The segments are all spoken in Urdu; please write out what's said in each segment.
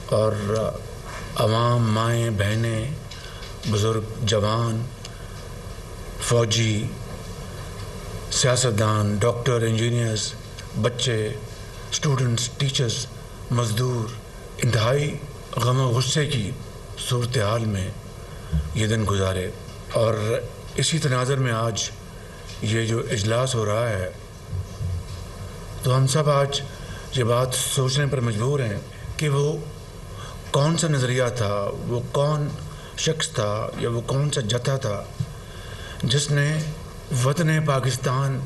اور عوام، مائیں بہنیں، بزرگ، جوان، فوجی، سیاستدان، ڈاکٹر، انجینئرز، بچے، اسٹوڈنٹس، ٹیچرز، مزدور انتہائی غم و غصے کی صورتحال میں یہ دن گزارے. اور اسی تناظر میں آج یہ جو اجلاس ہو رہا ہے تو ہم سب آج یہ بات سوچنے پر مجبور ہیں کہ وہ کون سا نظریہ تھا، وہ کون شخص تھا یا وہ کون سا جتھا تھا جس نے وطن پاکستان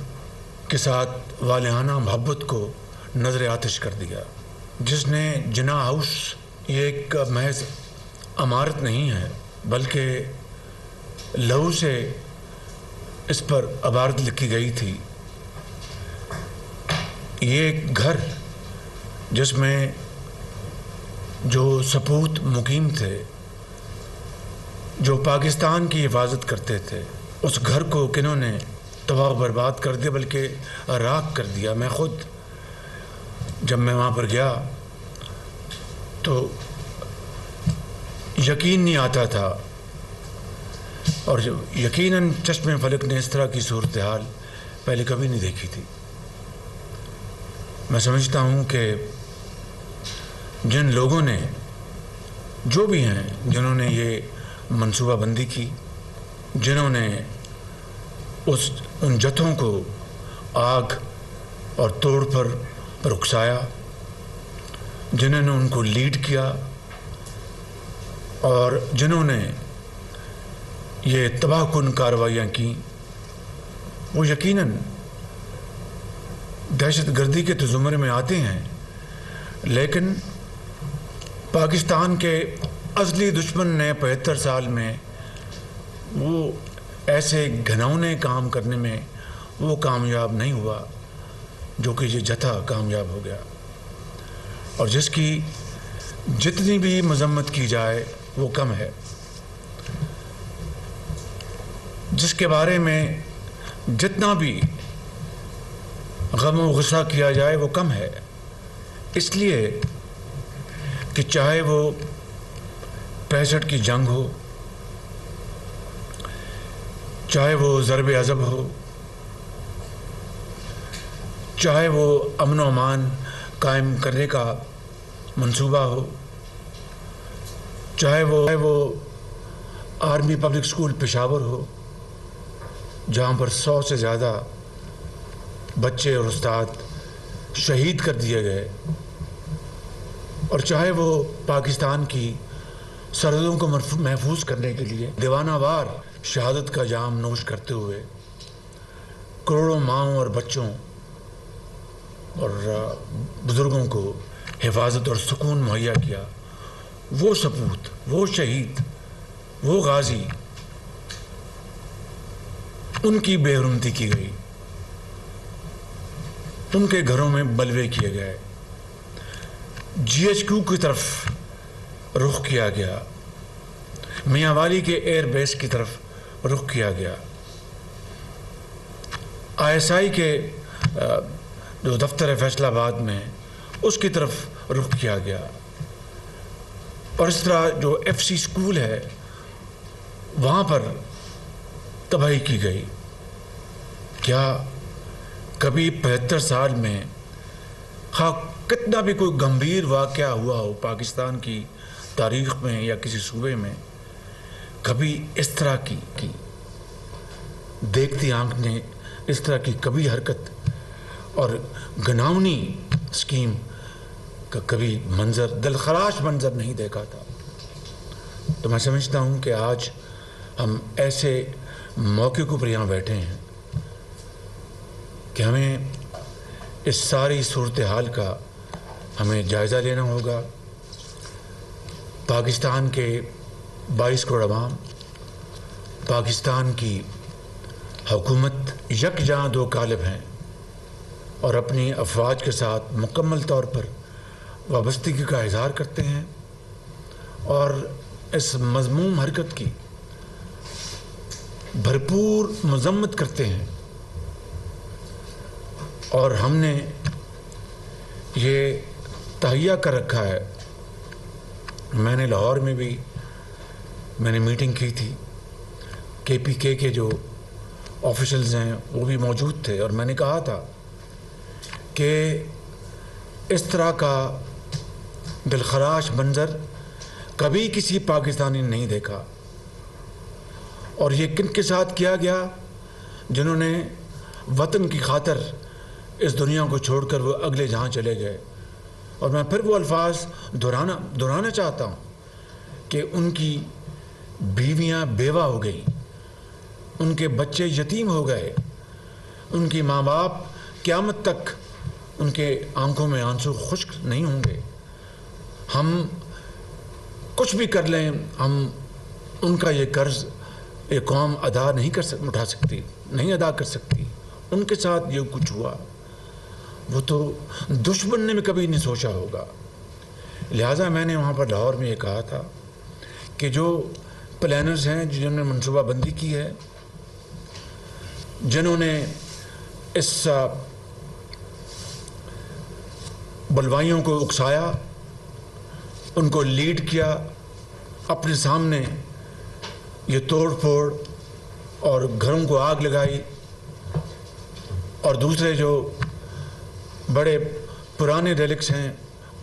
کے ساتھ والہانہ محبت کو نظر آتش کر دیا، جس نے جناح ہاؤس یہ ایک محض عمارت نہیں ہے بلکہ لہو سے اس پر عبارت لکھی گئی تھی. یہ ایک گھر جس میں جو سپوت مقیم تھے، جو پاکستان کی حفاظت کرتے تھے، اس گھر کو کنہوں نے تباہ و برباد کر دیا، بلکہ راکھ کر دیا. میں خود جب میں وہاں پر گیا تو یقین نہیں آتا تھا، اور یقیناً چشم فلک نے اس طرح کی صورتحال پہلے کبھی نہیں دیکھی تھی. میں سمجھتا ہوں کہ جن لوگوں نے، جو بھی ہیں، جنہوں نے یہ منصوبہ بندی کی، جنہوں نے ان جتھوں کو آگ اور توڑ پر اکسایا، جنہوں نے ان کو لیڈ کیا، اور جنہوں نے یہ تباہ کن کارروائیاں کیں، وہ یقیناً دہشت گردی کے تو زمرے میں آتے ہیں، لیکن پاکستان کے اصلی دشمن نے 75 سال میں وہ ایسے گھناؤنے کام کرنے میں وہ کامیاب نہیں ہوا جو کہ یہ جتھا کامیاب ہو گیا، اور جس کی جتنی بھی مذمت کی جائے وہ کم ہے، جس کے بارے میں جتنا بھی غم و غصہ کیا جائے وہ کم ہے. اس لیے کہ چاہے وہ 65 کی جنگ ہو، چاہے وہ ضرب عضب ہو، چاہے وہ امن و امان قائم کرنے کا منصوبہ ہو، چاہے وہ آرمی پبلک اسکول پشاور ہو جہاں پر 100 سے زیادہ بچے اور استاد شہید کر دیے گئے، اور چاہے وہ پاکستان کی سرحدوں کو محفوظ کرنے کے لیے دیوانہ وار شہادت کا جام نوش کرتے ہوئے کروڑوں ماؤں اور بچوں اور بزرگوں کو حفاظت اور سکون مہیا کیا، وہ سپوت، وہ شہید، وہ غازی، ان کی بے حرمتی کی گئی، ان کے گھروں میں بلوے کیے گئے، GHQ کی طرف رخ کیا گیا، میاں والی کے ایئر بیس کی طرف رخ کیا گیا، ISI کے جو دفتر ہے فیصل آباد میں اس کی طرف رخ کیا گیا، اور اس طرح جو FC اسکول ہے وہاں پر تباہی کی گئی. کیا کبھی 75 سال میں خواہ کتنا بھی کوئی گمبھیر واقعہ ہوا ہو پاکستان کی تاریخ میں یا کسی صوبے میں، کبھی اس طرح کی دیکھتی آنکھ نے اس طرح کی کبھی حرکت اور گھناؤنی اسکیم کا کبھی منظر، دلخراش منظر نہیں دیکھا تھا. تو میں سمجھتا ہوں کہ آج ہم ایسے موقع کو پر یہاں بیٹھے ہیں کہ ہمیں اس ساری صورتحال کا ہمیں جائزہ لینا ہوگا. پاکستان کے 22 کروڑ عوام، پاکستان کی حکومت یکجاں دو قالب ہیں اور اپنی افواج کے ساتھ مکمل طور پر وابستگی کا اظہار کرتے ہیں اور اس مذموم حرکت کی بھرپور مذمت کرتے ہیں. اور ہم نے یہ تہیہ کر رکھا ہے میں نے لاہور میں بھی میں نے میٹنگ کی تھی، KPK کے جو آفیشلز ہیں وہ بھی موجود تھے، اور میں نے کہا تھا کہ اس طرح کا دلخراش منظر کبھی کسی پاکستانی نے نہیں دیکھا. اور یہ کن کے ساتھ کیا گیا؟ جنہوں نے وطن کی خاطر اس دنیا کو چھوڑ کر وہ اگلے جہاں چلے گئے. اور میں پھر وہ الفاظ دہرانا چاہتا ہوں کہ ان کی بیویاں بیوہ ہو گئیں، ان کے بچے یتیم ہو گئے، ان کی ماں باپ قیامت تک ان کے آنکھوں میں آنسو خشک نہیں ہوں گے. ہم کچھ بھی کر لیں، ہم ان کا یہ قرض یہ قوم ادا نہیں کر سکتی. ان کے ساتھ یہ کچھ ہوا وہ تو دشمن نے بھی کبھی نہیں سوچا ہوگا. لہٰذا میں نے وہاں پر لاہور میں یہ کہا تھا کہ جو پلانرز ہیں، جنہوں نے منصوبہ بندی کی ہے، جنہوں نے اس بلوائیوں کو اکسایا، ان کو لیڈ کیا، اپنے سامنے یہ توڑ پھوڑ اور گھروں کو آگ لگائی، اور دوسرے جو بڑے پرانے ریلکس ہیں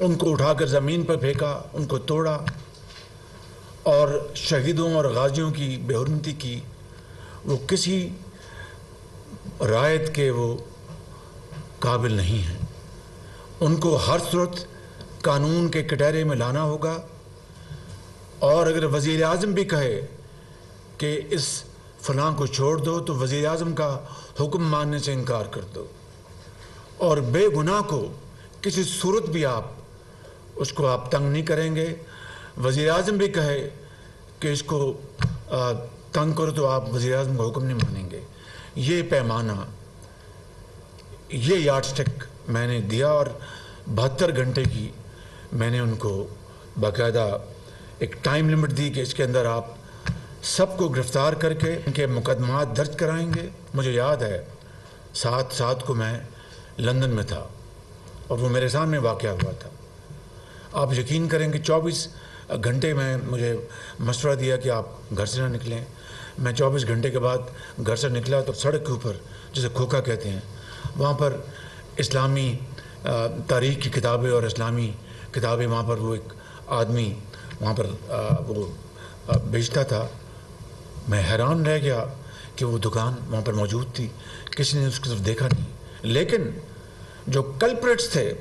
ان کو اٹھا کر زمین پر پھینکا، ان کو توڑا، اور شہیدوں اور غازیوں کی بے حرمتی کی. وہ کسی رعایت کے وہ قابل نہیں ہیں. ان کو ہر صورت قانون کے کٹہرے میں لانا ہوگا. اور اگر وزیر اعظم بھی کہے کہ اس فلاں کو چھوڑ دو تو وزیر اعظم کا حکم ماننے سے انکار کر دو. اور بے گناہ کو کسی صورت بھی اس کو آپ تنگ نہیں کریں گے. وزیر اعظم بھی کہے کہ اس کو تنگ کرو تو آپ وزیر اعظم کا حکم نہیں مانیں گے. یہ پیمانہ، یہ یارڈ سٹک میں نے دیا، اور 72 گھنٹے کی میں نے ان کو باقاعدہ ایک ٹائم لمٹ دی کہ اس کے اندر آپ سب کو گرفتار کر کے ان کے مقدمات درج کرائیں گے. مجھے یاد ہے 7/7 کو میں لندن میں تھا اور وہ میرے سامنے واقعہ ہوا تھا. آپ یقین کریں کہ 24 گھنٹے میں مجھے مشورہ دیا کہ آپ گھر سے نہ نکلیں. میں 24 گھنٹے کے بعد گھر سے نکلا تو سڑک کے اوپر، جسے کھوکھا کہتے ہیں، وہاں پر اسلامی تاریخ کی کتابیں اور اسلامی کتابیں، وہاں پر وہ ایک آدمی وہاں پر وہ بیچتا تھا. میں حیران رہ گیا کہ وہ دکان وہاں پر موجود تھی، کسی نے اس کی طرف دیکھا نہیں. لیکن جو کلپریٹس تھے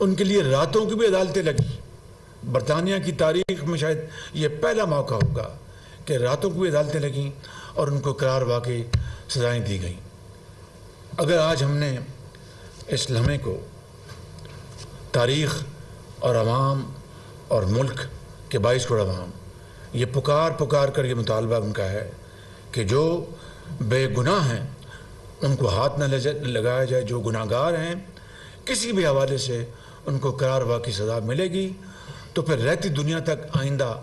ان کے لیے راتوں کی بھی عدالتیں لگی. برطانیہ کی تاریخ میں شاید یہ پہلا موقع ہوگا کہ راتوں کی بھی عدالتیں لگیں اور ان کو قرار واقعی سزائیں دی گئیں. اگر آج ہم نے اس لمحے کو تاریخ اور عوام اور ملک کے 22 کروڑ عوام یہ پکار کر یہ مطالبہ ان کا ہے کہ جو بے گناہ ہیں ان کو ہاتھ نہ لگایا جائے، جو گناہ گار ہیں کسی بھی حوالے سے ان کو قرار واقعی سزا ملے گی، تو پھر رہتی دنیا تک آئندہ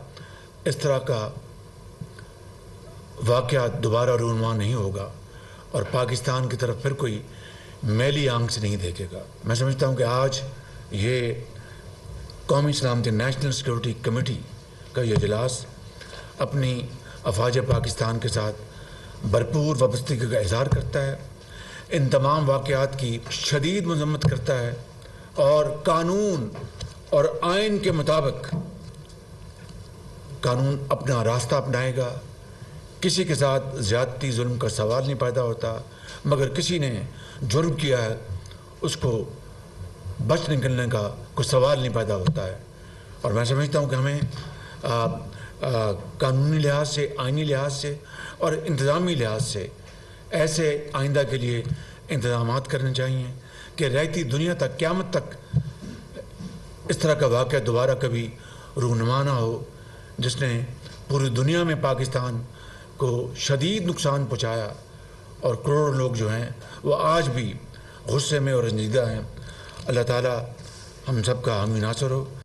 اس طرح کا واقعہ دوبارہ رونما نہیں ہوگا اور پاکستان کی طرف پھر کوئی میلی آنکھ سے نہیں دیکھے گا. میں سمجھتا ہوں کہ آج یہ قومی سلامتی نیشنل سیکورٹی کمیٹی کا یہ اجلاس اپنی افواج پاکستان کے ساتھ بھرپور وابستگی کا اظہار کرتا ہے، ان تمام واقعات کی شدید مذمت کرتا ہے، اور قانون اور آئین کے مطابق قانون اپنا راستہ اپنائے گا. کسی کے ساتھ زیادتی ظلم کا سوال نہیں پیدا ہوتا، مگر کسی نے جرم کیا ہے اس کو بچ نکلنے کا کوئی سوال نہیں پیدا ہوتا ہے. اور میں سمجھتا ہوں کہ ہمیں قانونی لحاظ سے، آئینی لحاظ سے اور انتظامی لحاظ سے ایسے آئندہ کے لیے انتظامات کرنے چاہیے کہ رہتی دنیا تک، قیامت تک اس طرح کا واقعہ دوبارہ کبھی رونما نہ ہو جس نے پوری دنیا میں پاکستان کو شدید نقصان پہنچایا اور کروڑوں لوگ جو ہیں وہ آج بھی غصے میں اور رنجیدہ ہیں. اللہ تعالیٰ ہم سب کا حامی ناصر ہو.